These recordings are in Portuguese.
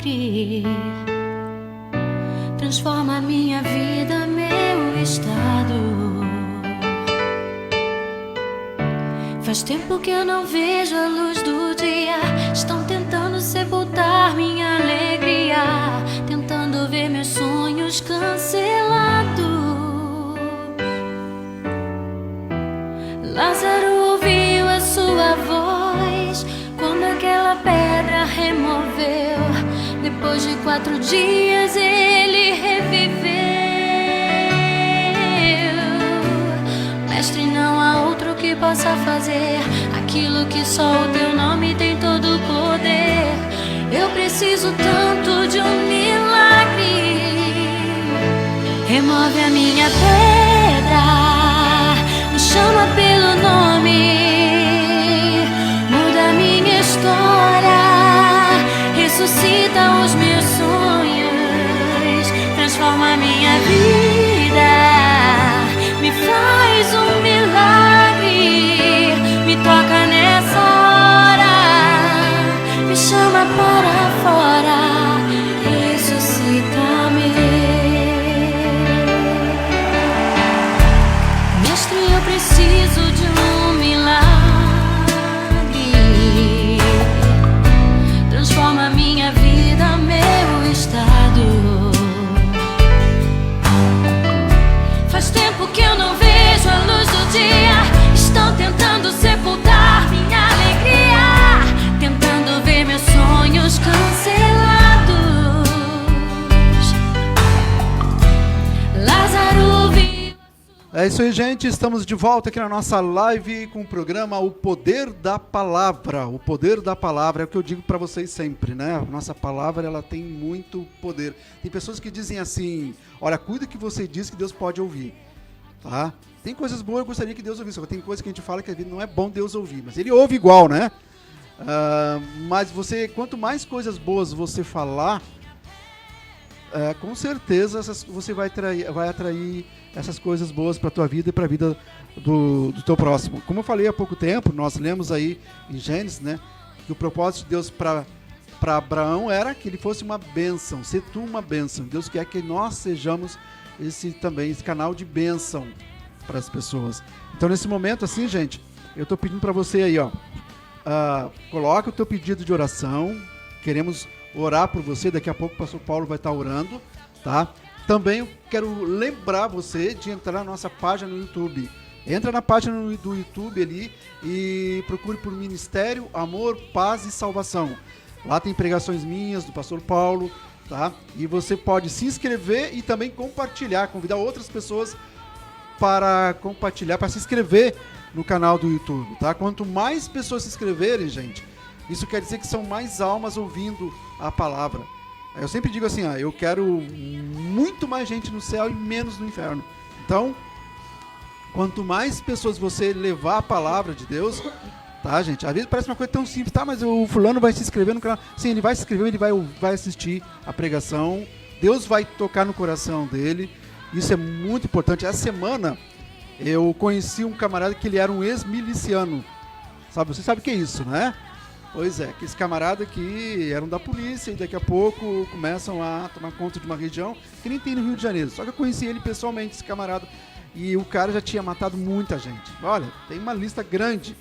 milagre. Transforma minha vida, meu estado. Faz tempo que eu não vejo a luz do dia. Estão tentando sepultar minha alegria, tentando ver meus sonhos cancelados. Lázaro ouviu a sua voz quando aquela pedra removeu. Depois de 4 dias ele reviveu. Mestre, não há outro que possa fazer aquilo que só o teu nome tem todo o poder. Eu preciso tanto de um milagre. Remove a minha pedra, me chama pelo nome, muda a minha história, ressuscita os meus sonhos, transforma a minha vida, me faz um milagre, me toca nessa hora, me chama para fora, ressuscita-me. Mestre, eu preciso de um milagre. Transforma minha vida, meu estado. Faz tempo que eu não vejo a luz do dia. Estão tentando sepultar minha alegria, tentando ver meus sonhos cancelados. Lázaro viu. É isso aí, gente. Estamos de volta aqui na nossa live com o programa O Poder da Palavra. O poder da palavra é o que eu digo para vocês sempre, né? A nossa palavra, ela tem muito poder. Tem pessoas que dizem assim: olha, cuida que você diz que Deus pode ouvir, tá? Tem coisas boas, eu gostaria que Deus ouvisse. Tem coisas que a gente fala que não é bom Deus ouvir, mas Ele ouve igual, né? Mas você, quanto mais coisas boas você falar, com certeza você vai atrair essas coisas boas para a tua vida e para a vida do teu próximo. Como eu falei há pouco tempo, nós lemos aí em Gênesis, né, que o propósito de Deus para Abraão era que ele fosse uma bênção, ser tu uma bênção. Deus quer que nós sejamos esse canal de bênção para as pessoas. Então, nesse momento, assim, gente, eu estou pedindo para você aí, ó, coloca o teu pedido de oração. Queremos orar por você. Daqui a pouco o pastor Paulo vai estar orando, tá? Também eu quero lembrar você de entrar na nossa página no YouTube. Entra na página do YouTube ali e procure por Ministério Amor, Paz e Salvação. Lá tem pregações minhas, do pastor Paulo, tá? E você pode se inscrever e também compartilhar, convidar outras pessoas para compartilhar, para se inscrever no canal do YouTube, tá? Quanto mais pessoas se inscreverem, gente, isso quer dizer que são mais almas ouvindo a palavra. Eu sempre digo assim, eu quero muito mais gente no céu e menos no inferno. Então, quanto mais pessoas você levar a palavra de Deus, tá, gente? Às vezes parece uma coisa tão simples, tá, mas o fulano vai se inscrever no canal. Sim, ele vai se inscrever, ele vai assistir a pregação. Deus vai tocar no coração dele. Isso é muito importante. Essa semana eu conheci um camarada que ele era um ex-miliciano. Você sabe o que é isso, né? Pois é, que esse camarada que eram da polícia e daqui a pouco começam a tomar conta de uma região que nem tem no Rio de Janeiro. Só que eu conheci ele pessoalmente, esse camarada, e o cara já tinha matado muita gente. Olha, tem uma lista grande,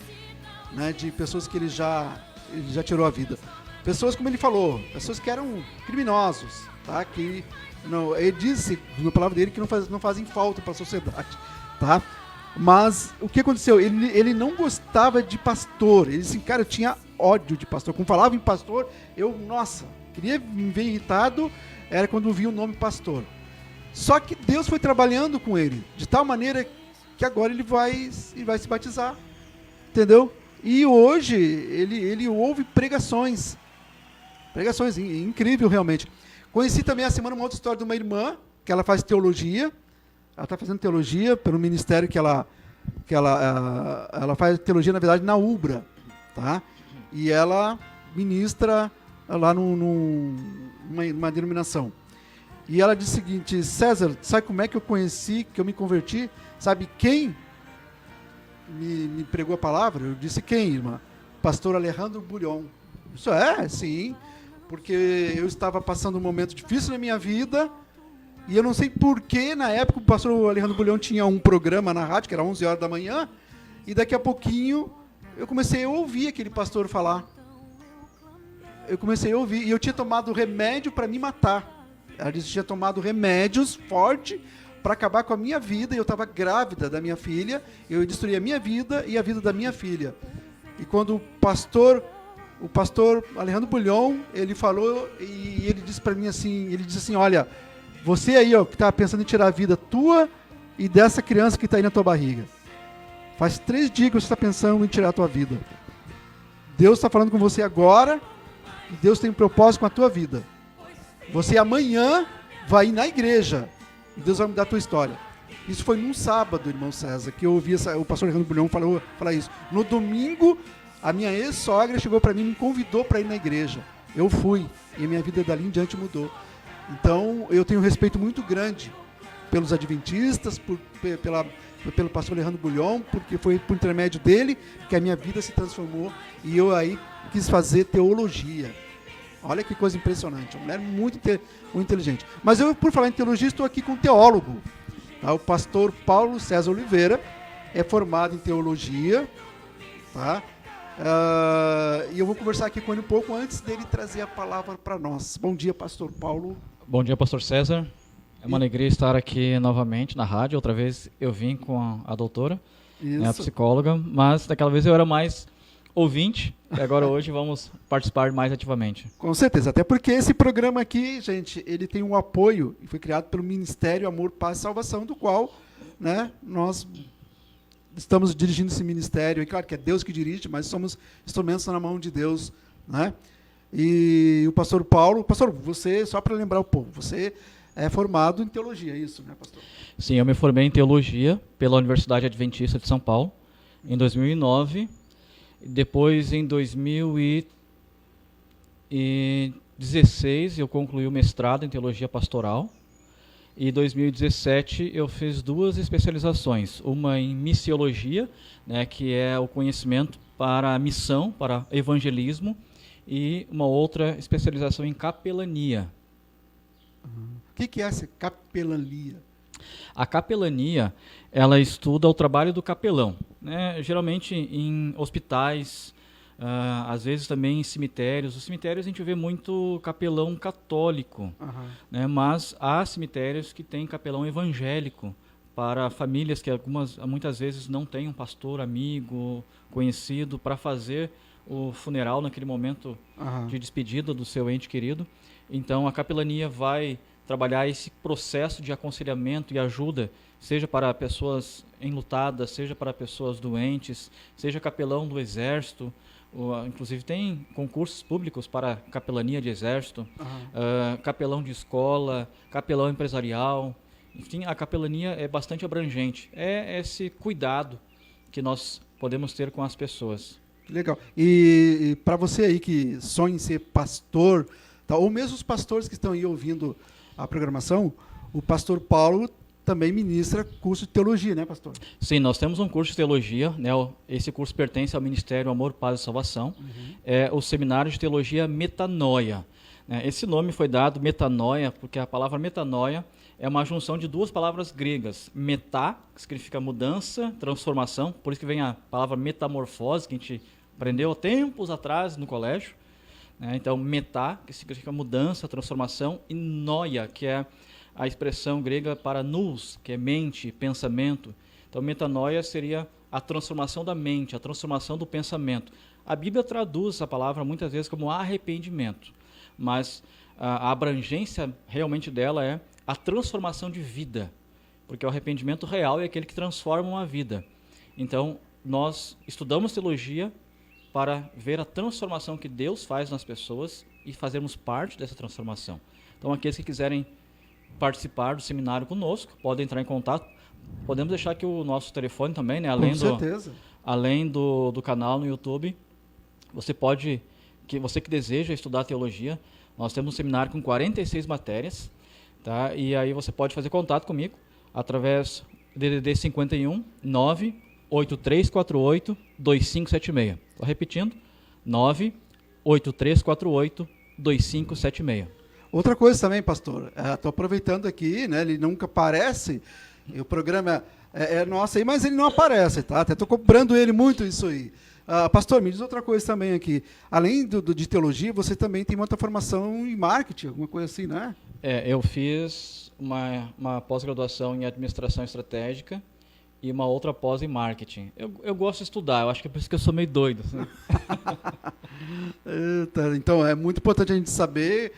né, de pessoas que ele já tirou a vida. Pessoas, como ele falou, pessoas que eram criminosos, tá? Que não, ele disse na palavra dele que não fazem falta para a sociedade, tá? Mas o que aconteceu? Ele não gostava de pastor. Ele disse, cara, eu tinha ódio de pastor. Quando falava em pastor, queria me ver irritado, era quando via o nome pastor. Só que Deus foi trabalhando com ele, de tal maneira que agora ele vai se batizar, entendeu? E hoje ele ouve pregações, incrível realmente. Conheci também a semana uma outra história de uma irmã, que ela faz teologia. Ela está fazendo teologia pelo ministério que ela faz teologia, na verdade, na UBRA, tá? E ela ministra lá numa denominação. E ela diz o seguinte: César, sabe como é que eu conheci, que eu me converti? Sabe quem me pregou a palavra? Eu disse, quem, irmã? Pastor Alejandro Bulhon. Isso sim. porque eu estava passando um momento difícil na minha vida, e eu não sei porquê, na época o pastor Alejandro Bulhão tinha um programa na rádio, que era 11 horas da manhã, e daqui a pouquinho eu comecei a ouvir aquele pastor falar. Eu comecei a ouvir, e eu tinha tomado remédio para me matar. Ela disse que tinha tomado remédios fortes para acabar com a minha vida, e eu estava grávida da minha filha, eu destruí a minha vida e a vida da minha filha. E quando o pastor Alejandro Bulhão, ele falou, e ele disse para mim assim, ele disse assim, olha, você aí, ó, que está pensando em tirar a vida tua e dessa criança que está aí na tua barriga, faz 3 dias que você está pensando em tirar a tua vida. Deus está falando com você agora, e Deus tem um propósito com a tua vida. Você amanhã vai ir na igreja, e Deus vai mudar a tua história. Isso foi num sábado, irmão César, que eu ouvi o pastor Alejandro Bulhão falar isso. No domingo, a minha ex-sogra chegou para mim e me convidou para ir na igreja. Eu fui, e a minha vida dali em diante mudou. Então, eu tenho um respeito muito grande pelos adventistas, pelo pastor Alejandro Bulhão, porque foi por intermédio dele que a minha vida se transformou, e eu aí quis fazer teologia. Olha que coisa impressionante, uma mulher muito inteligente. Mas eu, por falar em teologia, estou aqui com um teólogo. Tá? O pastor Paulo César Oliveira é formado em teologia, tá? E eu vou conversar aqui com ele um pouco antes dele trazer a palavra para nós. Bom dia, pastor Paulo. Bom dia, pastor César. É uma alegria estar aqui novamente na rádio. Outra vez eu vim com a doutora, né, a psicóloga, mas daquela vez eu era mais ouvinte, e agora hoje vamos participar mais ativamente. Com certeza, até porque esse programa aqui, gente, ele tem um apoio e foi criado pelo Ministério Amor, Paz e Salvação, do qual, né, nós estamos dirigindo esse ministério, e claro que é Deus que dirige, mas somos instrumentos na mão de Deus, né? E o pastor Paulo, pastor, você, só para lembrar o povo, você é formado em teologia, é isso, né, pastor? Sim, eu me formei em teologia pela Universidade Adventista de São Paulo em 2009, depois em 2016 eu concluí o mestrado em teologia pastoral. E em 2017 eu fiz 2 especializações, uma em missiologia, né, que é o conhecimento para a missão, para evangelismo, e uma outra especialização em capelania. O que é essa capelania? A capelania, ela estuda o trabalho do capelão, né, geralmente em hospitais, às vezes também em cemitérios. Os cemitérios a gente vê muito capelão católico, né, mas há cemitérios que têm capelão evangélico para famílias que muitas vezes não têm um pastor, amigo, conhecido para fazer o funeral naquele momento de despedida do seu ente querido. Então a capelania vai trabalhar esse processo de aconselhamento e ajuda, seja para pessoas enlutadas, seja para pessoas doentes, seja capelão do exército. Inclusive tem concursos públicos para capelania de exército, capelão de escola, capelão empresarial. Enfim, a capelania é bastante abrangente. É esse cuidado que nós podemos ter com as pessoas. Legal. E para você aí que sonha em ser pastor, tá, ou mesmo os pastores que estão aí ouvindo a programação, o pastor Paulo também ministra curso de teologia, né, pastor? Sim, nós temos um curso de teologia, né? Esse curso pertence ao Ministério Amor, Paz e Salvação. É o Seminário de Teologia Metanoia. Esse nome foi dado, metanoia, porque a palavra metanoia é uma junção de 2 palavras gregas. Metá, que significa mudança, transformação, por isso que vem a palavra metamorfose, que a gente aprendeu há tempos atrás no colégio. Então, metá, que significa mudança, transformação, e noia, que é a expressão grega para nous, que é mente, pensamento. Então, metanoia seria a transformação da mente, a transformação do pensamento. A Bíblia traduz essa palavra muitas vezes como arrependimento, mas a abrangência realmente dela é a transformação de vida, porque o arrependimento real é aquele que transforma uma vida. Então, nós estudamos teologia para ver a transformação que Deus faz nas pessoas e fazermos parte dessa transformação. Então, aqueles que quiserem participar do seminário conosco, podem entrar em contato. Podemos deixar aqui o nosso telefone também, né? Além do canal no YouTube. Você que deseja estudar teologia, nós temos um seminário com 46 matérias, tá? E aí você pode fazer contato comigo através do DDD 51 98348 2576. Estou repetindo, 98348 2576. Outra coisa também, pastor, estou aproveitando aqui, né? Ele nunca aparece, e o programa é nosso aí, mas ele não aparece, tá? Até estou cobrando ele muito isso aí. Pastor, me diz outra coisa também aqui. Além de teologia, você também tem muita formação em marketing, alguma coisa assim, né? Eu fiz uma pós-graduação em administração estratégica e uma outra pós em marketing. Eu gosto de estudar, eu acho que é por isso que eu sou meio doido. Assim. Então, é muito importante a gente saber,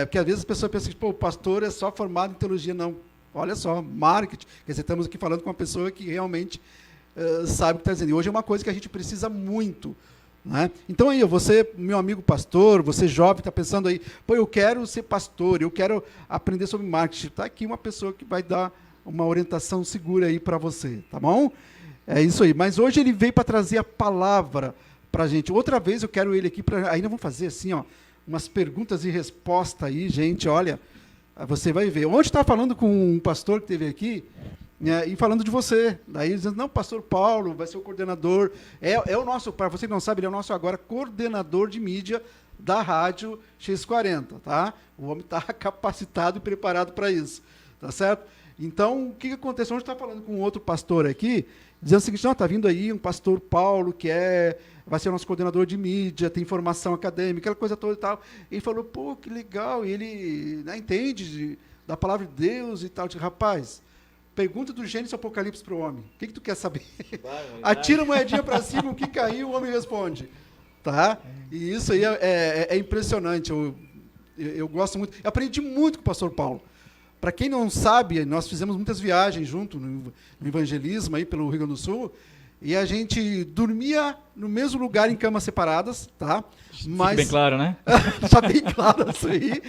porque às vezes as pessoas pensam que o pastor é só formado em teologia. Não, olha só, marketing. Quer dizer, estamos aqui falando com uma pessoa que realmente sabe o que está dizendo. E hoje é uma coisa que a gente precisa muito. Né? Então, aí, você, meu amigo pastor, você jovem, está pensando aí, eu quero ser pastor, eu quero aprender sobre marketing. Está aqui uma pessoa que vai dar uma orientação segura aí para você, tá bom? É isso aí. Mas hoje ele veio para trazer a palavra para a gente. Outra vez eu quero ele aqui para... Ainda vamos fazer assim, ó, umas perguntas e respostas aí, gente, olha, você vai ver. Ontem estava falando com um pastor que esteve aqui, e falando de você. Daí dizendo, não, pastor Paulo vai ser o coordenador. É o nosso, para você que não sabe, ele é o nosso agora coordenador de mídia da Rádio X40, tá? O homem está capacitado e preparado para isso, tá certo? Então, o que aconteceu? Hoje está falando com outro pastor aqui, dizendo o seguinte, não, está vindo aí um pastor Paulo, que vai ser o nosso coordenador de mídia, tem formação acadêmica, aquela coisa toda e tal. Ele falou, pô, que legal, e ele entende da palavra de Deus e tal. Eu disse, rapaz, pergunta do Gênesis e Apocalipse para o homem. O que tu quer saber? Atira a moedinha para cima, o que caiu, o homem responde. Tá? E isso aí é impressionante. Eu gosto muito. Eu aprendi muito com o pastor Paulo. Para quem não sabe, nós fizemos muitas viagens junto no evangelismo aí pelo Rio Grande do Sul, e a gente dormia no mesmo lugar em camas separadas, tá? Mas fica bem claro, né? Está bem claro isso aí,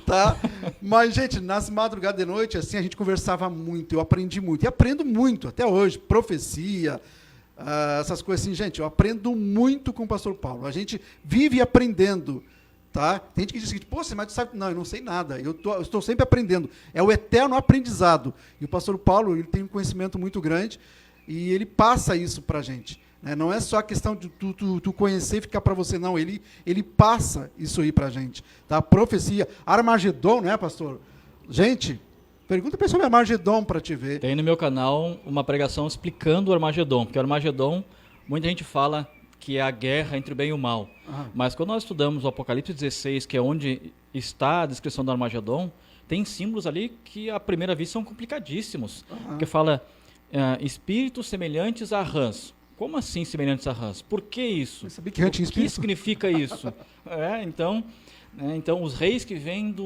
tá? Mas, gente, nas madrugadas de noite, assim, a gente conversava muito, eu aprendi muito, e aprendo muito até hoje, profecia, essas coisas assim, gente, eu aprendo muito com o pastor Paulo, a gente vive aprendendo. Tá? Tem gente que diz o seguinte, pô, mas tu sabe... Não, eu não sei nada, eu estou sempre aprendendo. É o eterno aprendizado. E o pastor Paulo, ele tem um conhecimento muito grande e ele passa isso para a gente. Né? Não é só a questão de tu conhecer e ficar para você, não. Ele passa isso aí para a gente. Tá? Profecia. Armagedon, né, pastor? Gente, pergunta para sobre Armagedon para te ver. Tem no meu canal uma pregação explicando o Armagedon, porque o Armagedon, muita gente fala que é a guerra entre o bem e o mal. Mas quando nós estudamos o Apocalipse 16, que é onde está a descrição do Armagedon, tem símbolos ali que à primeira vista são complicadíssimos. Que fala espíritos semelhantes a rãs. Como assim semelhantes a rãs? Por que isso? Eu sabia que rã tinha espírito. O que significa isso? Então, os reis que vêm do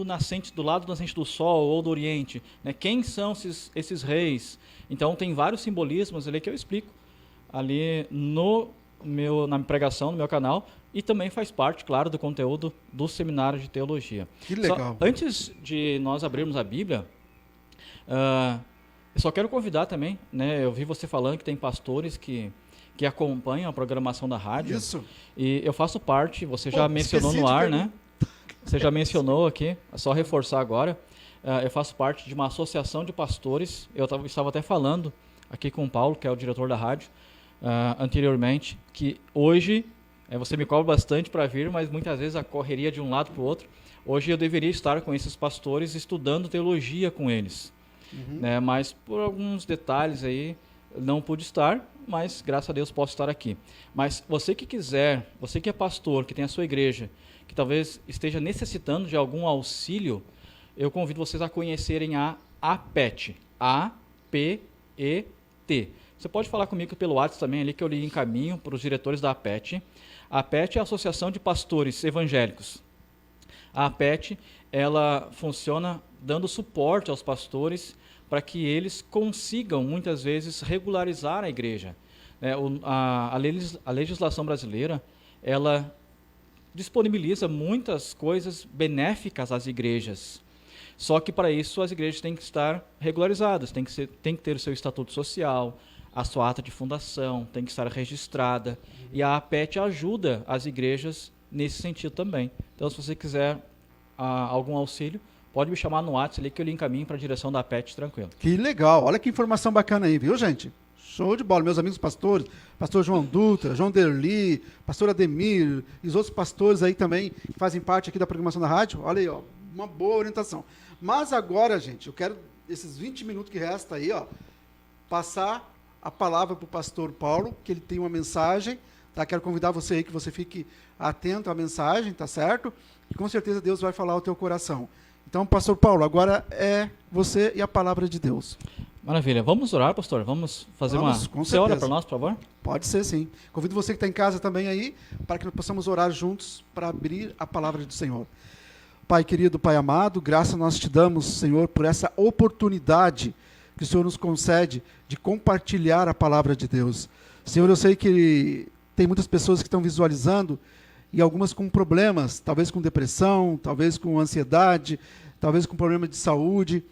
lado do nascente do sol ou do oriente, né? Quem são esses reis? Então, tem vários simbolismos ali que eu explico ali na pregação, no meu canal, e também faz parte, claro, do conteúdo do seminário de teologia. Que legal. Antes de nós abrirmos a Bíblia, eu só quero convidar também, né? Eu vi você falando que tem pastores que acompanham a programação da rádio. Isso. E eu faço parte, você já mencionou no ar, né? Você já mencionou aqui, é só reforçar agora. Eu faço parte de uma associação de pastores. Eu estava até falando aqui com o Paulo, que é o diretor da rádio, anteriormente, que hoje, você me cobra bastante para vir, mas muitas vezes a correria de um lado para o outro. Hoje eu deveria estar com esses pastores estudando teologia com eles. Né? Mas por alguns detalhes aí, não pude estar, mas graças a Deus posso estar aqui. Mas você que quiser, você que é pastor, que tem a sua igreja, que talvez esteja necessitando de algum auxílio, eu convido vocês a conhecerem a APET. A-P-E-T. Você pode falar comigo pelo WhatsApp também, ali que eu lhe encaminho para os diretores da APET. A APET é a Associação de Pastores Evangélicos. A APET, ela funciona dando suporte aos pastores para que eles consigam, muitas vezes, regularizar a igreja. A legislação brasileira, ela disponibiliza muitas coisas benéficas às igrejas. Só que, para isso, as igrejas têm que estar regularizadas, tem que ter o seu estatuto social, a sua ata de fundação, tem que estar registrada. E a APET ajuda as igrejas nesse sentido também. Então, se você quiser algum auxílio, pode me chamar no WhatsApp ali que eu lhe encaminho para a direção da APET, tranquilo. Que legal, olha que informação bacana aí, viu, gente? Show de bola. Meus amigos pastores, pastor João Dutra, João Derli, pastor Ademir e os outros pastores aí também que fazem parte aqui da programação da rádio. Olha aí, ó, uma boa orientação. Mas agora, gente, eu quero, esses 20 minutos que resta aí, ó, passar a palavra para o pastor Paulo, que ele tem uma mensagem, tá? Quero convidar você aí que você fique atento à mensagem, tá certo? E com certeza Deus vai falar ao teu coração. Então, pastor Paulo, agora é você e a palavra de Deus. Maravilha. Vamos orar, pastor? Vamos fazer Você ora para nós, por favor? Pode ser, sim. Convido você que está em casa também aí, para que nós possamos orar juntos para abrir a palavra do Senhor. Pai querido, Pai amado, graça nós te damos, Senhor, por essa oportunidade que o Senhor nos concede de compartilhar a palavra de Deus. Senhor, eu sei que tem muitas pessoas que estão visualizando e algumas com problemas, talvez com depressão, talvez com ansiedade, talvez com problema de saúde.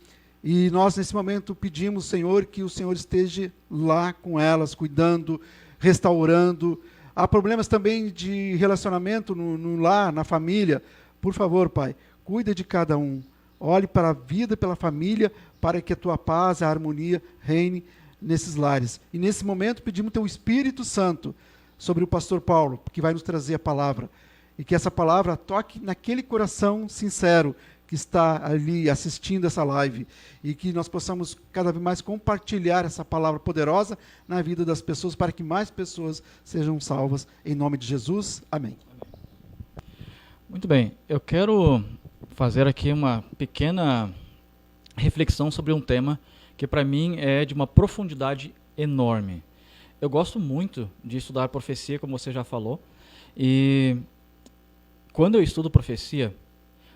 E nós, nesse momento, pedimos, Senhor, que o Senhor esteja lá com elas, cuidando, restaurando. Há problemas também de relacionamento no lar, na família. Por favor, Pai, cuida de cada um. Olhe para a vida, pela família, para que a Tua paz, a harmonia reine nesses lares. E nesse momento pedimos Teu Espírito Santo sobre o pastor Paulo, que vai nos trazer a palavra. E que essa palavra toque naquele coração sincero que está ali assistindo essa live, e que nós possamos cada vez mais compartilhar essa palavra poderosa na vida das pessoas, para que mais pessoas sejam salvas, em nome de Jesus, amém. Muito bem, eu quero fazer aqui uma pequena reflexão sobre um tema que para mim é de uma profundidade enorme. Eu gosto muito de estudar profecia, como você já falou, e quando eu estudo profecia,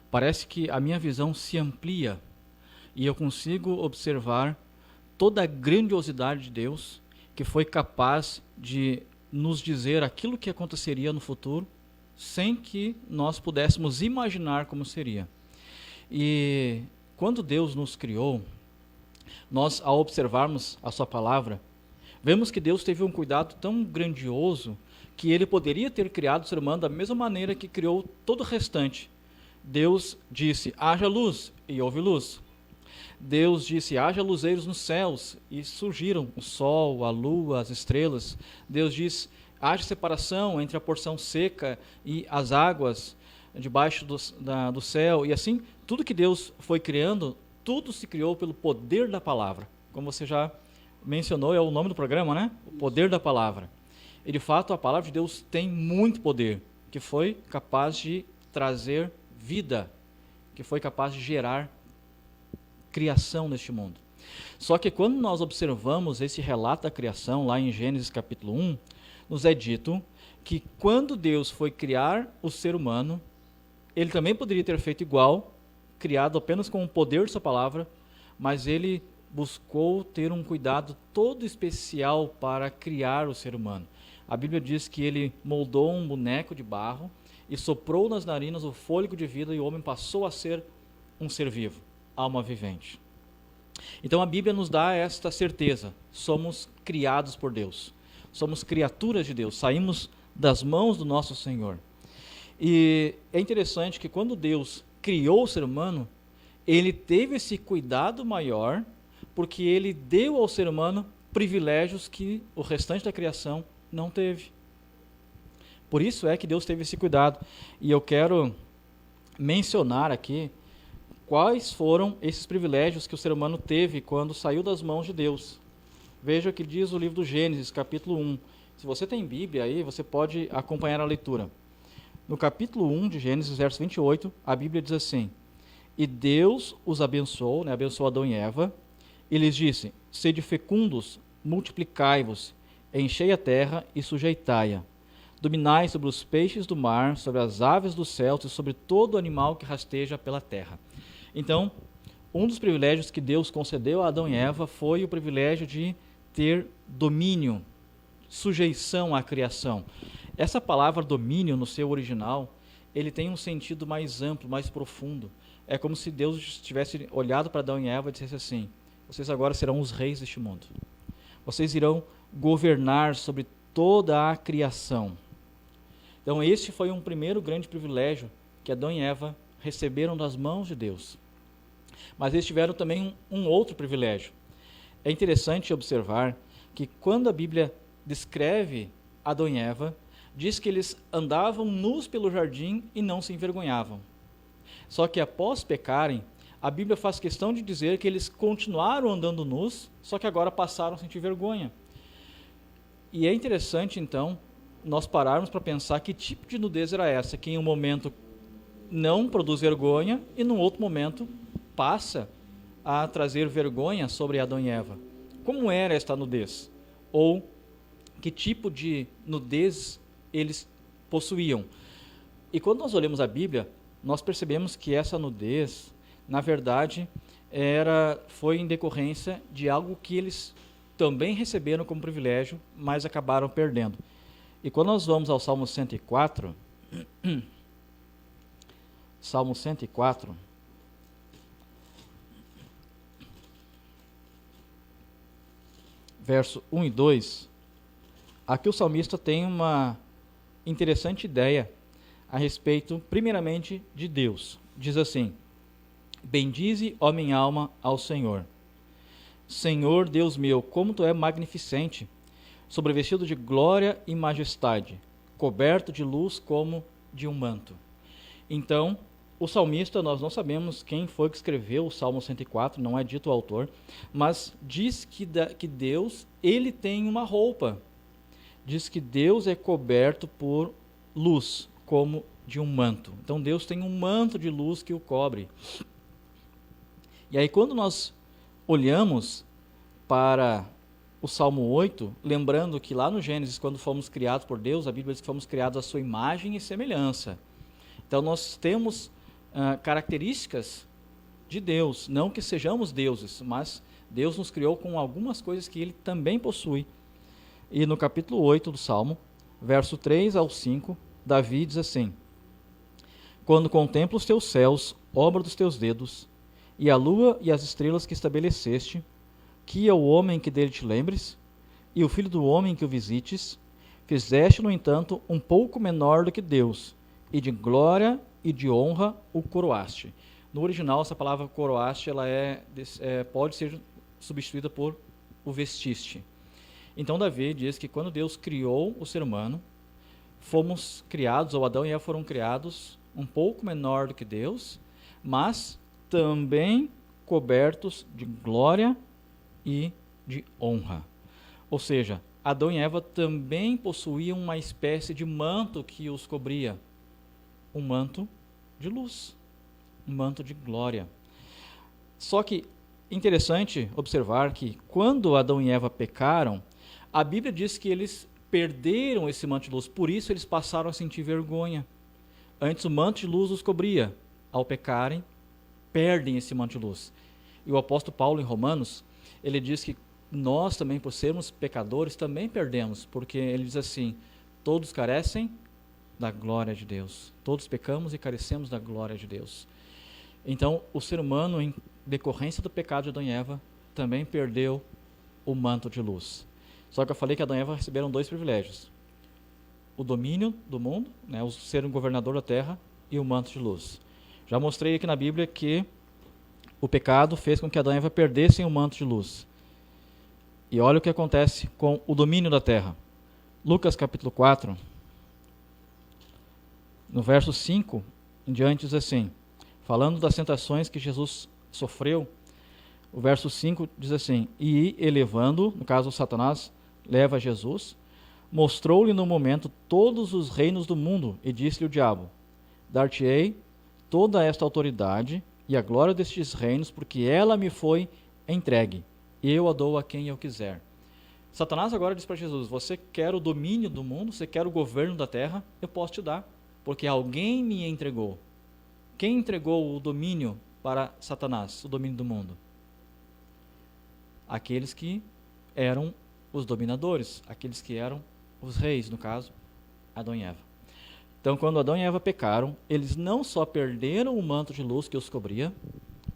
parece que a minha visão se amplia e eu consigo observar toda a grandiosidade de Deus, que foi capaz de nos dizer aquilo que aconteceria no futuro, sem que nós pudéssemos imaginar como seria. E quando Deus nos criou, nós, ao observarmos a sua palavra, vemos que Deus teve um cuidado tão grandioso que ele poderia ter criado o ser humano da mesma maneira que criou todo o restante. Deus disse, haja luz, e houve luz. Deus disse, haja luzeiros nos céus, e surgiram o sol, a lua, as estrelas. Deus disse, haja separação entre a porção seca e as águas debaixo do céu. E assim, tudo que Deus foi criando, tudo se criou pelo poder da palavra. Como você já mencionou, é o nome do programa, né? O poder da palavra. E de fato, a palavra de Deus tem muito poder, que foi capaz de trazer vida, que foi capaz de gerar criação neste mundo. Só que quando nós observamos esse relato da criação, lá em Gênesis capítulo 1, nos é dito que quando Deus foi criar o ser humano, ele também poderia ter feito igual, criado apenas com o poder de sua palavra, mas ele buscou ter um cuidado todo especial para criar o ser humano. A Bíblia diz que ele moldou um boneco de barro e soprou nas narinas o fôlego de vida, e o homem passou a ser um ser vivo, alma vivente. Então a Bíblia nos dá esta certeza: somos criados por Deus, somos criaturas de Deus, saímos das mãos do nosso Senhor. E é interessante que quando Deus criou o ser humano, ele teve esse cuidado maior, porque ele deu ao ser humano privilégios que o restante da criação não teve. Por isso é que Deus teve esse cuidado. E eu quero mencionar aqui quais foram esses privilégios que o ser humano teve quando saiu das mãos de Deus. Veja o que diz o livro do Gênesis, capítulo 1. Se você tem Bíblia aí, você pode acompanhar a leitura. No capítulo 1 de Gênesis, verso 28, a Bíblia diz assim: e Deus os abençoou, abençoou Adão e Eva, e lhes disse, sede fecundos, multiplicai-vos, enchei a terra e sujeitai-a. Dominai sobre os peixes do mar, sobre as aves dos céus e sobre todo animal que rasteja pela terra. Então, um dos privilégios que Deus concedeu a Adão e Eva foi o privilégio de ter domínio, sujeição à criação. Essa palavra domínio, no seu original, ele tem um sentido mais amplo, mais profundo. É como se Deus tivesse olhado para Adão e Eva e dissesse assim: vocês agora serão os reis deste mundo. Vocês irão governar sobre toda a criação. Então, este foi um primeiro grande privilégio que Adão e Eva receberam das mãos de Deus. Mas eles tiveram também um outro privilégio. É interessante observar que quando a Bíblia descreve Adão e Eva, diz que eles andavam nus pelo jardim e não se envergonhavam. Só que após pecarem, a Bíblia faz questão de dizer que eles continuaram andando nus, só que agora passaram a sentir vergonha. E é interessante, então, nós pararmos para pensar que tipo de nudez era essa, que em um momento não produz vergonha e num outro momento passa a trazer vergonha sobre Adão e Eva. Como era esta nudez? Ou que tipo de nudez eles possuíam? E quando nós olhamos a Bíblia, nós percebemos que essa nudez, na verdade, foi em decorrência de algo que eles também receberam como privilégio, mas acabaram perdendo. E quando nós vamos ao Salmo 104, Salmo 104, verso 1 e 2, aqui o salmista tem uma interessante ideia a respeito, primeiramente, de Deus. Diz assim: bendize, ó minha alma, ao Senhor. Senhor Deus meu, como tu é magnificente, sobrevestido de glória e majestade, coberto de luz como de um manto. Então, o salmista, nós não sabemos quem foi que escreveu o Salmo 104, não é dito o autor, mas diz que Deus, ele tem uma roupa. Diz que Deus é coberto por luz, como de um manto. Então Deus tem um manto de luz que o cobre. E aí quando nós olhamos para o Salmo 8, lembrando que lá no Gênesis, quando fomos criados por Deus, a Bíblia diz que fomos criados à sua imagem e semelhança. Então nós temos características de Deus, não que sejamos deuses, mas Deus nos criou com algumas coisas que ele também possui. E no capítulo 8 do Salmo, verso 3 ao 5, Davi diz assim: quando contemplo os teus céus, obra dos teus dedos, e a lua e as estrelas que estabeleceste, que é o homem que dele te lembres, e o filho do homem que o visites, fizeste, no entanto, um pouco menor do que Deus, e de glória e de honra o coroaste. No original, essa palavra coroaste, ela pode ser substituída por o vestiste. Então Davi diz que quando Deus criou o ser humano, fomos criados, ou Adão e Eva foram criados um pouco menor do que Deus, mas também cobertos de glória e de honra. Ou seja, Adão e Eva também possuíam uma espécie de manto que os cobria, um manto de luz, um manto de glória. Só que interessante observar que quando Adão e Eva pecaram, a Bíblia diz que eles perderam esse manto de luz, por isso eles passaram a sentir vergonha. Antes o manto de luz os cobria, ao pecarem, perdem esse manto de luz. E o apóstolo Paulo, em Romanos, ele diz que nós também, por sermos pecadores, também perdemos, porque ele diz assim: todos carecem da glória de Deus, todos pecamos e carecemos da glória de Deus. Então, o ser humano, em decorrência do pecado de Adão e Eva, também perdeu o manto de luz. Só que eu falei que Adão e Eva receberam dois privilégios: o domínio do mundo, né, o ser um governador da terra, e o manto de luz. Já mostrei aqui na Bíblia que o pecado fez com que Adão e Eva perdessem o manto de luz. E olha o que acontece com o domínio da terra. Lucas capítulo 4, no verso 5 em diante, diz assim, falando das tentações que Jesus sofreu, o verso 5 diz assim: e elevando, no caso Satanás leva Jesus, mostrou-lhe no momento todos os reinos do mundo, e disse-lhe o diabo: dar-te-ei toda esta autoridade e a glória destes reinos, porque ela me foi entregue, e eu a dou a quem eu quiser. Satanás agora diz para Jesus: você quer o domínio do mundo, você quer o governo da terra, eu posso te dar, porque alguém me entregou. Quem entregou o domínio para Satanás, o domínio do mundo? Aqueles que eram os dominadores, aqueles que eram os reis, no caso, Adão e Eva. Então, quando Adão e Eva pecaram, eles não só perderam o manto de luz que os cobria,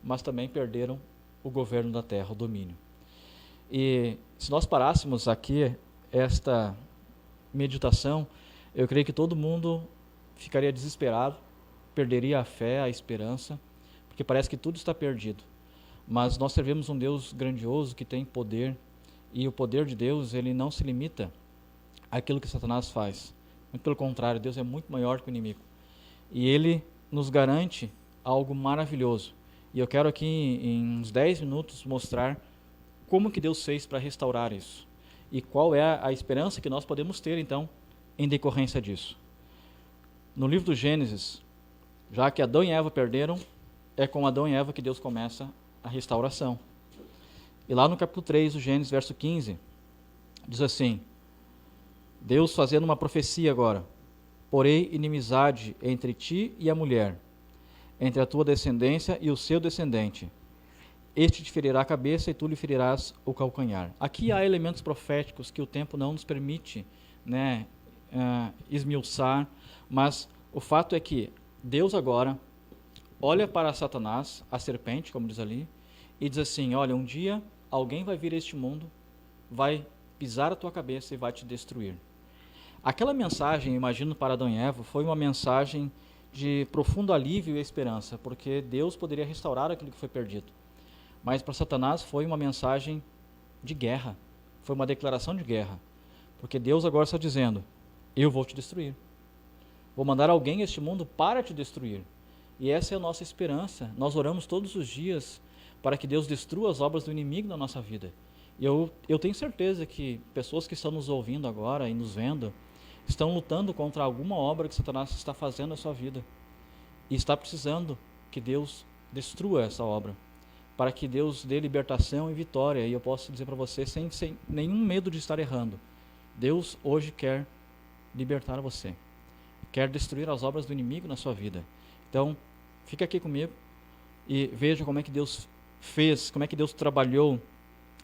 mas também perderam o governo da terra, o domínio. E se nós parássemos aqui esta meditação, eu creio que todo mundo ficaria desesperado, perderia a fé, a esperança, porque parece que tudo está perdido. Mas nós servimos um Deus grandioso que tem poder E o poder de Deus, ele não se limita àquilo que Satanás faz. Muito pelo contrário, Deus é muito maior que o inimigo. E ele nos garante algo maravilhoso. E eu quero aqui, em uns 10 minutos, mostrar como que Deus fez para restaurar isso. E qual é a esperança que nós podemos ter, então, em decorrência disso. No livro do Gênesis, já que Adão e Eva perderam, é com Adão e Eva que Deus começa a restauração. E lá no capítulo 3 do Gênesis, verso 15, diz assim, Deus fazendo uma profecia agora, porém inimizade entre ti e a mulher, entre a tua descendência e o seu descendente. Este te ferirá a cabeça e tu lhe ferirás o calcanhar. Aqui há elementos proféticos que o tempo não nos permite, né, esmiuçar, mas o fato é que Deus agora olha para Satanás, a serpente, como diz ali, e diz assim, olha, um dia alguém vai vir a este mundo, vai pisar a tua cabeça e vai te destruir. Aquela mensagem, imagino, para Adão e Eva, foi uma mensagem de profundo alívio e esperança, porque Deus poderia restaurar aquilo que foi perdido. Mas para Satanás foi uma mensagem de guerra, foi uma declaração de guerra, porque Deus agora está dizendo, eu vou te destruir. Vou mandar alguém a este mundo para te destruir. E essa é a nossa esperança. Nós oramos todos os dias para que Deus destrua as obras do inimigo na nossa vida. E eu tenho certeza que pessoas que estão nos ouvindo agora e nos vendo, estão lutando contra alguma obra que Satanás está fazendo na sua vida. E está precisando que Deus destrua essa obra, para que Deus dê libertação e vitória. E eu posso dizer para você, sem nenhum medo de estar errando, Deus hoje quer libertar você, quer destruir as obras do inimigo na sua vida. Então, fica aqui comigo e veja como é que Deus fez, como é que Deus trabalhou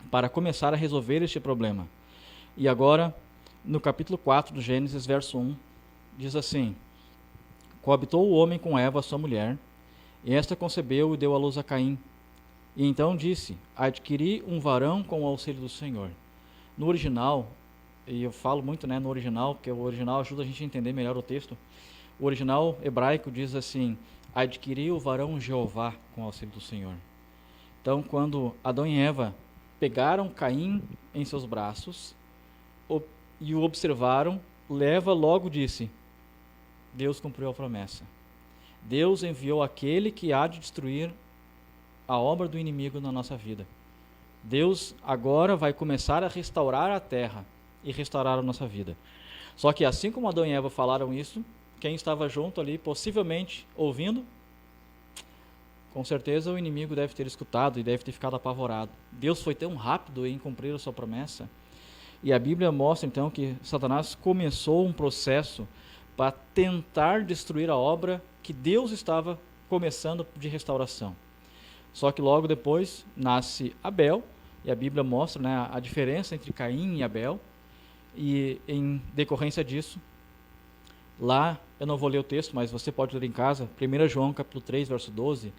para começar a resolver este problema. E agora, no capítulo 4 do Gênesis, verso 1, diz assim, coabitou o homem com Eva, sua mulher, e esta concebeu e deu à luz a Caim. E então disse, adquiri um varão com o auxílio do Senhor. No original, e eu falo muito, né, no original, porque o original ajuda a gente a entender melhor o texto. O original hebraico diz assim, adquiri o varão Jeová com o auxílio do Senhor. Então, quando Adão e Eva pegaram Caim em seus braços e o observaram, Eva logo disse, Deus cumpriu a promessa. Deus enviou aquele que há de destruir a obra do inimigo na nossa vida. Deus agora vai começar a restaurar a terra e restaurar a nossa vida. Só que assim como Adão e Eva falaram isso, quem estava junto ali, possivelmente ouvindo, com certeza o inimigo deve ter escutado e deve ter ficado apavorado. Deus foi tão rápido em cumprir a sua promessa. E a Bíblia mostra então que Satanás começou um processo para tentar destruir a obra que Deus estava começando de restauração. Só que logo depois nasce Abel, e a Bíblia mostra, né, a diferença entre Caim e Abel, e em decorrência disso, lá, eu não vou ler o texto, mas você pode ler em casa, 1 João capítulo 3, verso 12,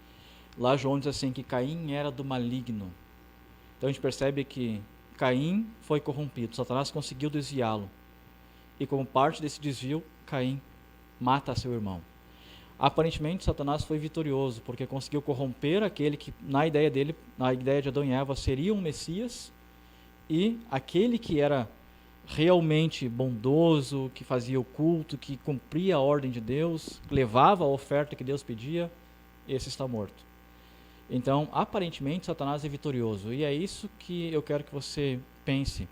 lá João diz assim, que Caim era do maligno. Então a gente percebe que Caim foi corrompido, Satanás conseguiu desviá-lo, e como parte desse desvio, Caim mata seu irmão. Aparentemente Satanás foi vitorioso, porque conseguiu corromper aquele que, na ideia dele, na ideia de Adão e Eva, seria um Messias, e aquele que era realmente bondoso, que fazia o culto, que cumpria a ordem de Deus, levava a oferta que Deus pedia, esse está morto. Então, aparentemente, Satanás é vitorioso, e é isso que eu quero que você pense.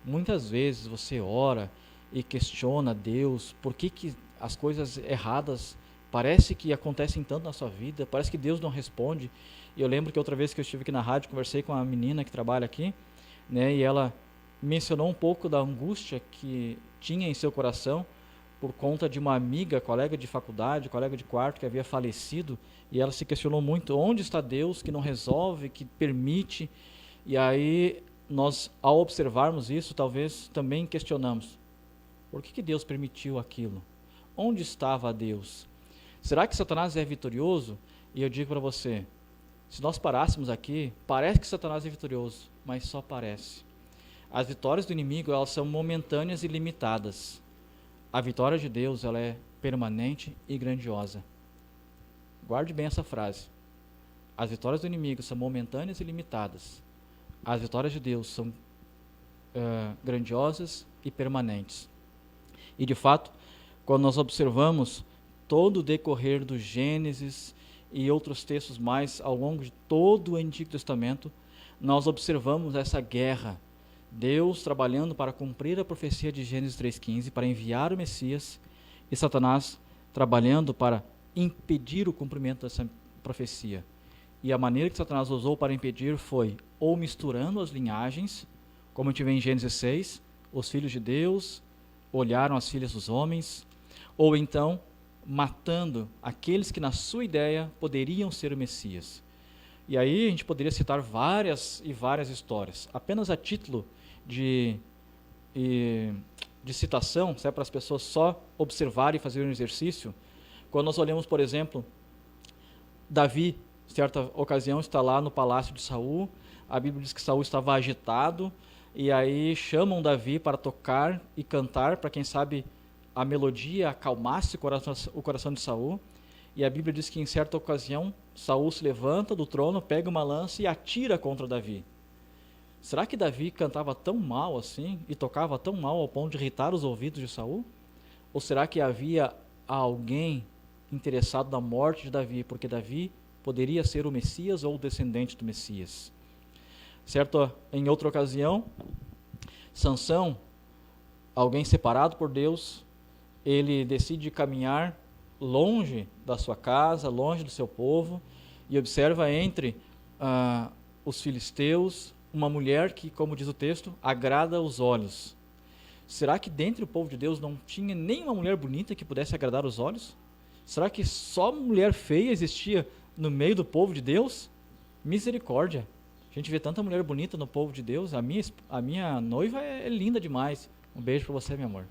Muitas vezes você ora e questiona Deus, por que as coisas erradas parece que acontecem tanto na sua vida, parece que Deus não responde. E eu lembro que outra vez que eu estive aqui na rádio, conversei com uma menina que trabalha aqui, né, e ela mencionou um pouco da angústia que tinha em seu coração por conta de uma amiga, colega de faculdade, colega de quarto que havia falecido, e ela se questionou muito, onde está Deus que não resolve, que permite? E aí nós, ao observarmos isso, talvez também questionamos, por que Deus permitiu aquilo? Onde estava Deus? Será que Satanás é vitorioso? E eu digo para você, se nós parássemos aqui, parece que Satanás é vitorioso, mas só parece. As vitórias do inimigo, elas são momentâneas e limitadas. A vitória de Deus, ela é permanente e grandiosa. Guarde bem essa frase. As vitórias do inimigo são momentâneas e limitadas. As vitórias de Deus são grandiosas e permanentes. E de fato, quando nós observamos todo o decorrer do Gênesis e outros textos mais ao longo de todo o Antigo Testamento, nós observamos essa guerra. Deus trabalhando para cumprir a profecia de Gênesis 3,15, para enviar o Messias, e Satanás trabalhando para impedir o cumprimento dessa profecia. E a maneira que Satanás usou para impedir foi ou misturando as linhagens, como a gente vê em Gênesis 6, os filhos de Deus olharam as filhas dos homens, ou então matando aqueles que na sua ideia poderiam ser o Messias. E aí a gente poderia citar várias e várias histórias. Apenas a título de citação, se é para as pessoas só observarem e fazer um exercício, quando nós olhamos, por exemplo, Davi, certa ocasião, está lá no palácio de Saul, a Bíblia diz que Saul estava agitado, e aí chamam Davi para tocar e cantar, para quem sabe a melodia acalmasse o coração de Saul. E a Bíblia diz que em certa ocasião Saul se levanta do trono, pega uma lança e atira contra Davi. Será que Davi cantava tão mal assim e tocava tão mal ao ponto de irritar os ouvidos de Saul? Ou será que havia alguém interessado na morte de Davi, porque Davi poderia ser o Messias ou o descendente do Messias? Certo? Em outra ocasião, Sansão, alguém separado por Deus, ele decide caminhar longe da sua casa, longe do seu povo, e observa entre os filisteus uma mulher que, como diz o texto, agrada aos olhos. Será que dentre o povo de Deus não tinha nenhuma mulher bonita que pudesse agradar os olhos? Será que só mulher feia existia no meio do povo de Deus? Misericórdia! A gente vê tanta mulher bonita no povo de Deus. A minha noiva é linda demais. Um beijo para você, meu amor.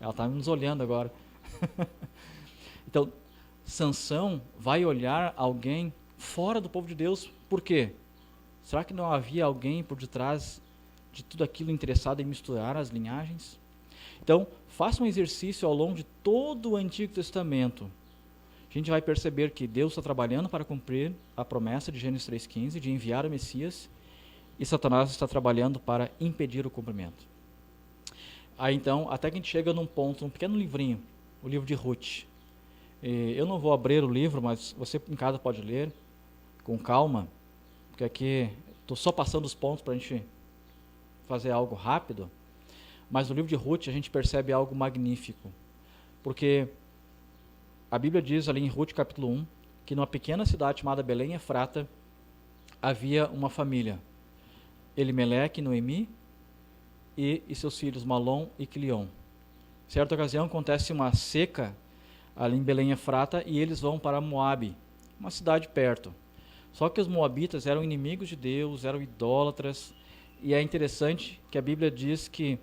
Ela está nos olhando agora. Então, Sansão vai olhar alguém fora do povo de Deus. Por quê? Será que não havia alguém por detrás de tudo aquilo interessado em misturar as linhagens? Então, faça um exercício ao longo de todo o Antigo Testamento. A gente vai perceber que Deus está trabalhando para cumprir a promessa de Gênesis 3,15, de enviar o Messias, e Satanás está trabalhando para impedir o cumprimento. Aí então, até que a gente chega num ponto, um pequeno livrinho, o livro de Ruth. Eu não vou abrir o livro, mas você em casa pode ler com calma, porque aqui estou só passando os pontos para a gente fazer algo rápido, mas no livro de Ruth a gente percebe algo magnífico, porque a Bíblia diz ali em Ruth capítulo 1, que numa pequena cidade chamada Belém Efrata, havia uma família, Elimeleque, Noemi e seus filhos Malom e Quilion. Certa ocasião acontece uma seca ali em Belém Efrata e eles vão para Moabe, uma cidade perto. Só que os moabitas eram inimigos de Deus, eram idólatras, e é interessante que a Bíblia diz que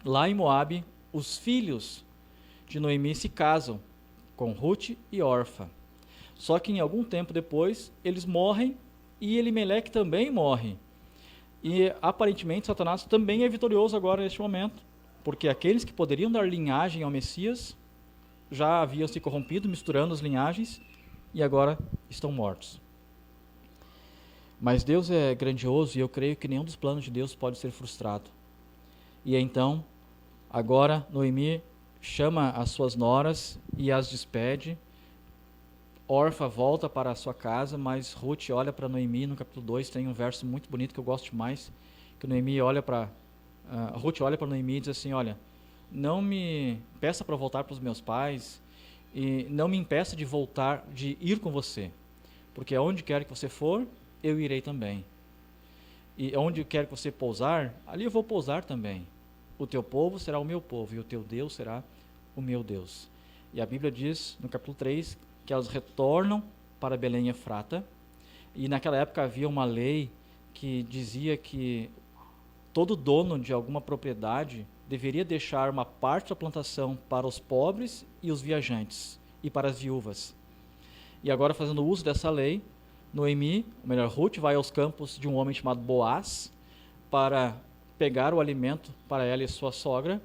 lá em Moabe, os filhos de Noemi se casam com Ruth e Orfa. Só que em algum tempo depois, eles morrem e Elimeleque também morre. E aparentemente Satanás também é vitorioso agora neste momento, porque aqueles que poderiam dar linhagem ao Messias já haviam se corrompido, misturando as linhagens, e agora estão mortos. Mas Deus é grandioso e eu creio que nenhum dos planos de Deus pode ser frustrado. E então, agora Noemi chama as suas noras e as despede. Orfa volta para a sua casa, mas Ruth olha para Noemi. No capítulo 2 tem um verso muito bonito que eu gosto demais, que Noemi olha para Ruth olha para Noemi e diz assim: olha, não me peça para voltar para os meus pais e não me impeça de voltar, de ir com você, porque aonde quer que você for, eu irei também. E onde quer que você pousar, ali eu vou pousar também. O teu povo será o meu povo e o teu Deus será o meu Deus. E a Bíblia diz no capítulo 3 que elas retornam para Belém Efrata, e naquela época havia uma lei que dizia que todo dono de alguma propriedade deveria deixar uma parte da plantação para os pobres e os viajantes, e para as viúvas. E agora, fazendo uso dessa lei, Noemi, ou melhor, Ruth, vai aos campos de um homem chamado Boaz para pegar o alimento para ela e sua sogra.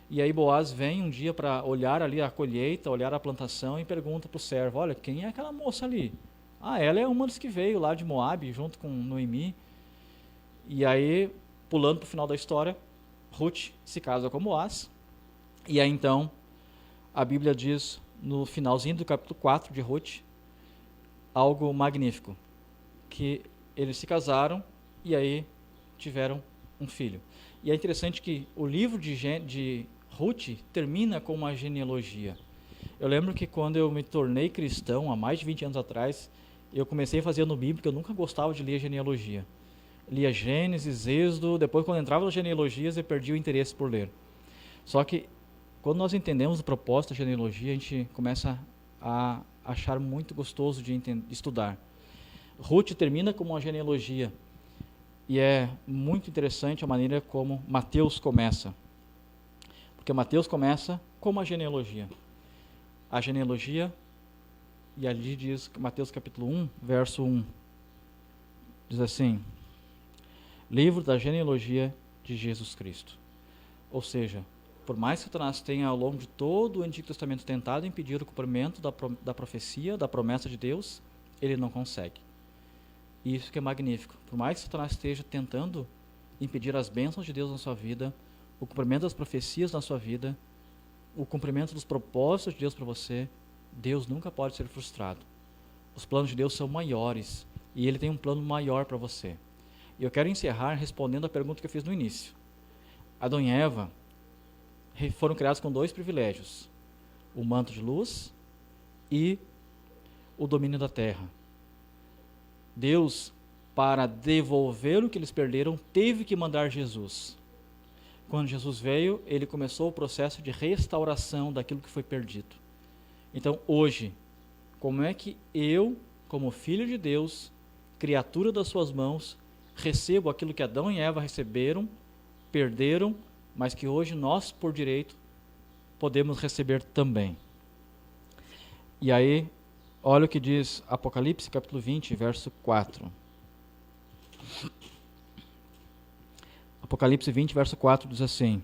E aí Boaz vem um dia para olhar ali a colheita, olhar a plantação, e pergunta para o servo: olha, quem é aquela moça ali? Ah, ela é uma das que veio lá de Moabe junto com Noemi. E aí pulando para o final da história, Ruth se casa com Boaz, e aí então a Bíblia diz no finalzinho do capítulo 4 de Ruth algo magnífico, que eles se casaram e aí tiveram um filho. E é interessante que o livro de Ruth termina com uma genealogia. Eu lembro que quando eu me tornei cristão, há mais de 20 anos atrás, eu comecei a fazer no Bíblia, porque eu nunca gostava de ler genealogia. Lia Gênesis, Êxodo, depois quando entrava nas genealogias eu perdi o interesse por ler. Só que quando nós entendemos o propósito da genealogia, a gente começa a achar muito gostoso de estudar. Ruth termina como uma genealogia, e é muito interessante a maneira como Mateus começa. Porque Mateus começa com uma genealogia. A genealogia, e ali diz, Mateus capítulo 1, verso 1, diz assim: livro da genealogia de Jesus Cristo. Ou seja, por mais que Satanás tenha ao longo de todo o Antigo Testamento tentado impedir o cumprimento da profecia, da promessa de Deus, ele não consegue. E isso que é magnífico. Por mais que Satanás esteja tentando impedir as bênçãos de Deus na sua vida, o cumprimento das profecias na sua vida, o cumprimento dos propósitos de Deus para você, Deus nunca pode ser frustrado. Os planos de Deus são maiores e Ele tem um plano maior para você. E eu quero encerrar respondendo a pergunta que eu fiz no início. Adão e Eva foram criados com 2 privilégios: o manto de luz e o domínio da terra. Deus, para devolver o que eles perderam, teve que mandar Jesus. Quando Jesus veio, ele começou o processo de restauração daquilo que foi perdido. Então, hoje, como é que eu, como filho de Deus, criatura das suas mãos, recebo aquilo que Adão e Eva receberam, perderam, mas que hoje nós, por direito, podemos receber também? E aí, olha o que diz Apocalipse, capítulo 20, verso 4. Apocalipse 20, verso 4 diz assim: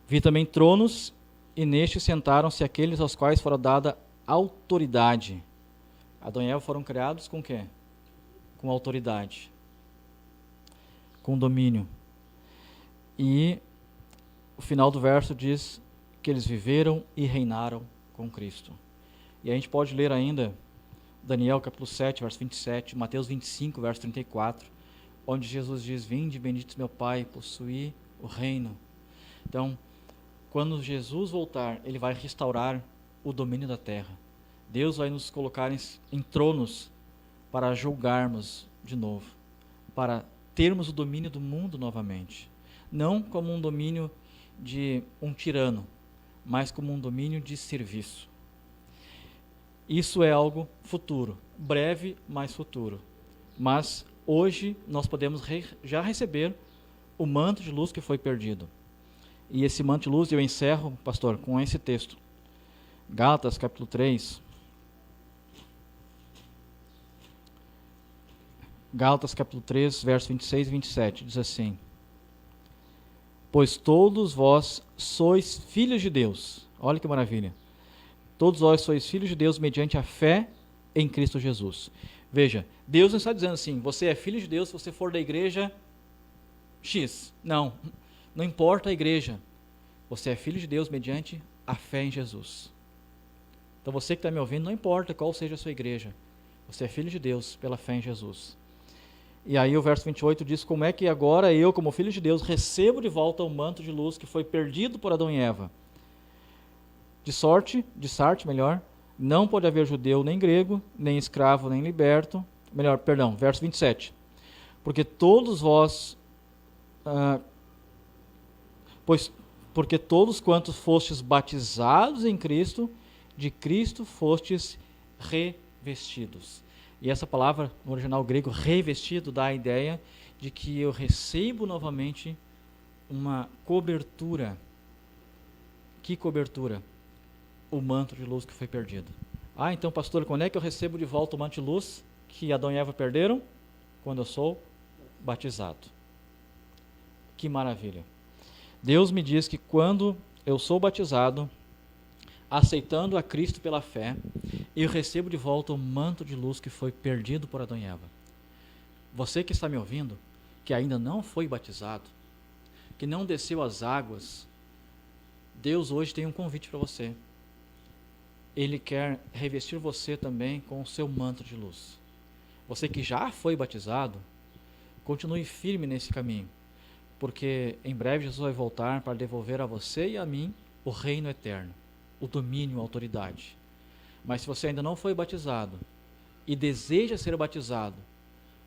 vi também tronos, e nestes sentaram-se aqueles aos quais fora dada autoridade. Adão e Eva foram criados com o quê? Com autoridade, com domínio. E o final do verso diz que eles viveram e reinaram com Cristo. E a gente pode ler ainda Daniel capítulo 7, verso 27, Mateus 25, verso 34, onde Jesus diz: vinde, bendito meu Pai, possuí o reino. Então, quando Jesus voltar, Ele vai restaurar o domínio da terra. Deus vai nos colocar em tronos para julgarmos de novo, para termos o domínio do mundo novamente. Não como um domínio de um tirano, mas como um domínio de serviço. Isso é algo futuro, breve, mas futuro. Mas hoje nós podemos já receber o manto de luz que foi perdido. E esse manto de luz, eu encerro, pastor, com esse texto. Gálatas capítulo 3. Gálatas capítulo 3, verso 26 e 27, diz assim: pois todos vós sois filhos de Deus. Olha que maravilha. Todos vós sois filhos de Deus mediante a fé em Cristo Jesus. Veja, Deus não está dizendo assim: você é filho de Deus se você for da igreja X. Não, não importa a igreja. Você é filho de Deus mediante a fé em Jesus. Então você que está me ouvindo, não importa qual seja a sua igreja. Você é filho de Deus pela fé em Jesus. E aí o verso 28 diz: como é que agora eu, como filho de Deus, recebo de volta o manto de luz que foi perdido por Adão e Eva? De sorte, não pode haver judeu nem grego, nem escravo nem liberto. Verso 27. Porque todos vós, porque todos quantos fostes batizados em Cristo, de Cristo fostes revestidos. E essa palavra, no original grego, revestido, dá a ideia de que eu recebo novamente uma cobertura. Que cobertura? O manto de luz que foi perdido. Ah, então, pastor, quando é que eu recebo de volta o manto de luz que Adão e Eva perderam? Quando eu sou batizado. Que maravilha. Deus me diz que quando eu sou batizado, aceitando a Cristo pela fé, eu recebo de volta o manto de luz que foi perdido por Adão e Eva. Você que está me ouvindo, que ainda não foi batizado, que não desceu as águas, Deus hoje tem um convite para você. Ele quer revestir você também com o seu manto de luz. Você que já foi batizado, continue firme nesse caminho, porque em breve Jesus vai voltar para devolver a você e a mim o reino eterno, o domínio, a autoridade. Mas se você ainda não foi batizado e deseja ser batizado,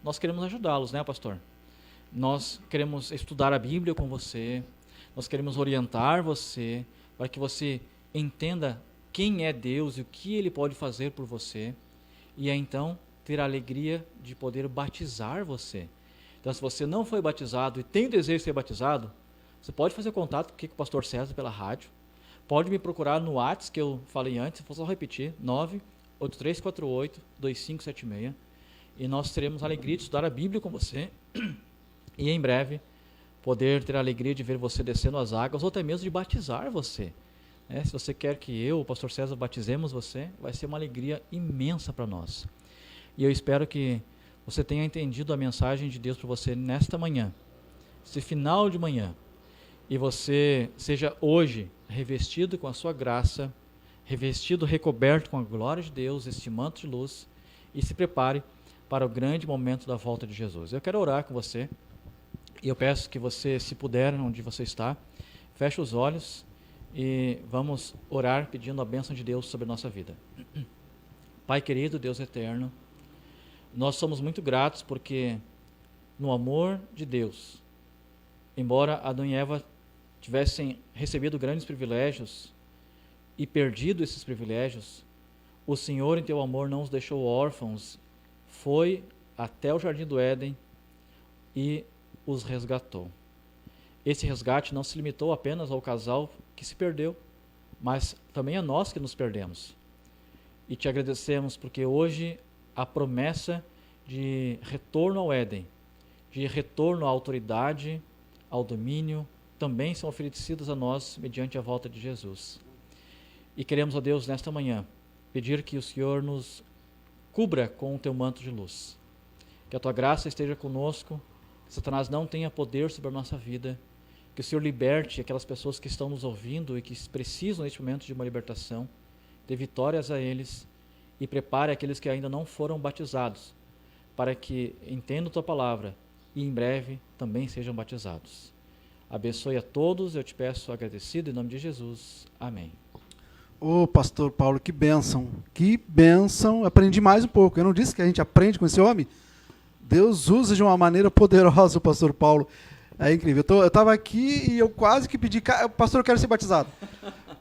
nós queremos ajudá-los, né, pastor? Nós queremos estudar a Bíblia com você, nós queremos orientar você para que você entenda quem é Deus e o que Ele pode fazer por você, e aí, então ter a alegria de poder batizar você. Então, se você não foi batizado e tem o desejo de ser batizado, você pode fazer contato com o pastor César pela rádio, pode me procurar no WhatsApp que eu falei antes, vou só repetir, 98348-2576, e nós teremos a alegria de estudar a Bíblia com você, e em breve poder ter a alegria de ver você descendo as águas, ou até mesmo de batizar você. Se você quer que eu, o pastor César, batizemos você, vai ser uma alegria imensa para nós. E eu espero que você tenha entendido a mensagem de Deus para você nesta manhã, esse final de manhã, e você seja hoje revestido com a sua graça, revestido, recoberto com a glória de Deus, este manto de luz, e se prepare para o grande momento da volta de Jesus. Eu quero orar com você, e eu peço que você, se puder, onde você está, feche os olhos e vamos orar pedindo a bênção de Deus sobre a nossa vida. Pai querido, Deus eterno, nós somos muito gratos porque no amor de Deus, embora Adão e Eva tivessem recebido grandes privilégios e perdido esses privilégios, o Senhor em teu amor não os deixou órfãos, foi até o jardim do Éden e os resgatou. Esse resgate não se limitou apenas ao casal que se perdeu, mas também a nós que nos perdemos. E te agradecemos porque hoje a promessa de retorno ao Éden, de retorno à autoridade, ao domínio, também são oferecidas a nós mediante a volta de Jesus. E queremos, ó Deus, nesta manhã, pedir que o Senhor nos cubra com o teu manto de luz. Que a tua graça esteja conosco, que Satanás não tenha poder sobre a nossa vida, que o Senhor liberte aquelas pessoas que estão nos ouvindo e que precisam neste momento de uma libertação, dê vitórias a eles e prepare aqueles que ainda não foram batizados, para que entendam tua palavra e em breve também sejam batizados. Abençoe a todos, eu te peço agradecido em nome de Jesus. Amém. Ô, pastor Paulo, que bênção, aprendi mais um pouco. Eu não disse que a gente aprende com esse homem? Deus usa de uma maneira poderosa o pastor Paulo. É incrível. Eu estava aqui e eu quase que pedi, pastor, eu quero ser batizado.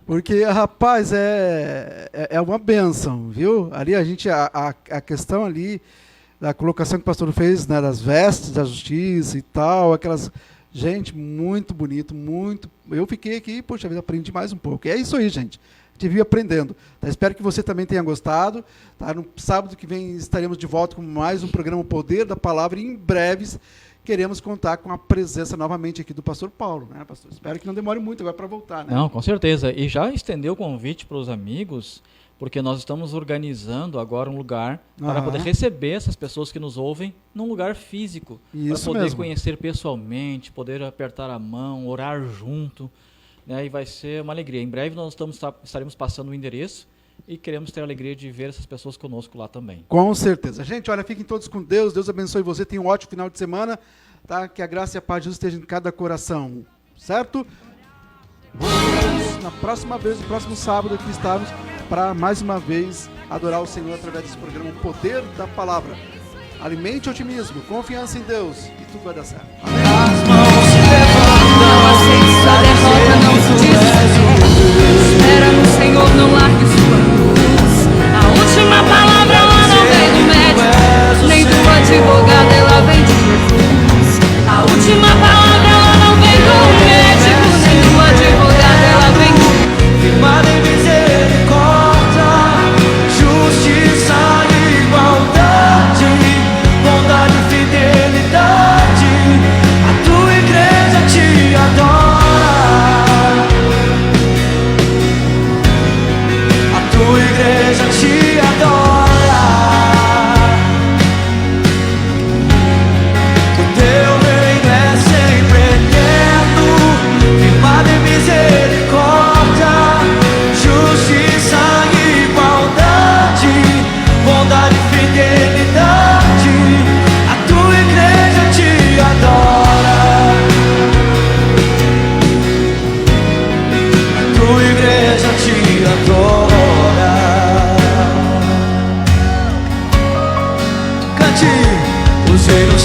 Porque, rapaz, é uma bênção, viu? Ali a questão ali da colocação que o pastor fez, né, das vestes da justiça e tal, aquelas... Gente, muito bonito, muito... Eu fiquei aqui, poxa vida, aprendi mais um pouco. E é isso aí, gente. A gente viu aprendendo. Tá? Espero que você também tenha gostado. Tá? No sábado que vem estaremos de volta com mais um programa O Poder da Palavra. E em breves queremos contar com a presença novamente aqui do pastor Paulo, né, pastor? Espero que não demore muito agora para voltar, né? Não, com certeza. E já estendeu o convite para os amigos, porque nós estamos organizando agora um lugar para poder receber essas pessoas que nos ouvem num lugar físico, para poder conhecer pessoalmente, poder apertar a mão, orar junto, né? E vai ser uma alegria. Em breve nós estaremos passando o endereço e queremos ter a alegria de ver essas pessoas conosco lá também. Com certeza. Gente, olha, fiquem todos com Deus. Deus abençoe você. Tenha um ótimo final de semana. Tá? Que a graça e a paz de Jesus estejam em cada coração. Certo? Na próxima vez, no próximo sábado, aqui estamos para mais uma vez adorar o Senhor através desse programa, o Poder da Palavra. Alimente o otimismo, confiança em Deus e tudo vai dar certo. Amém. As mãos se levantam, a derrota não se diz. Espera no Senhor, não largue sua cruz. A última palavra ela não vem do médico, nem do advogado, ela vem de Jesus. A última palavra ela não vem do médico, nem do advogado, ela vem de Jesus. Firmada em misericórdia, justiça e igualdade, bondade e fidelidade, a tua igreja te adora.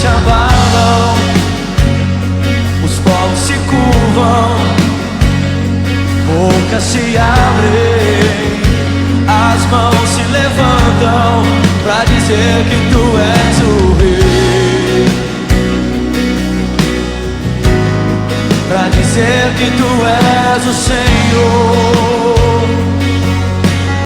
se abalam, os polos se curvam, bocas se abrem, as mãos se levantam pra dizer que tu és o rei.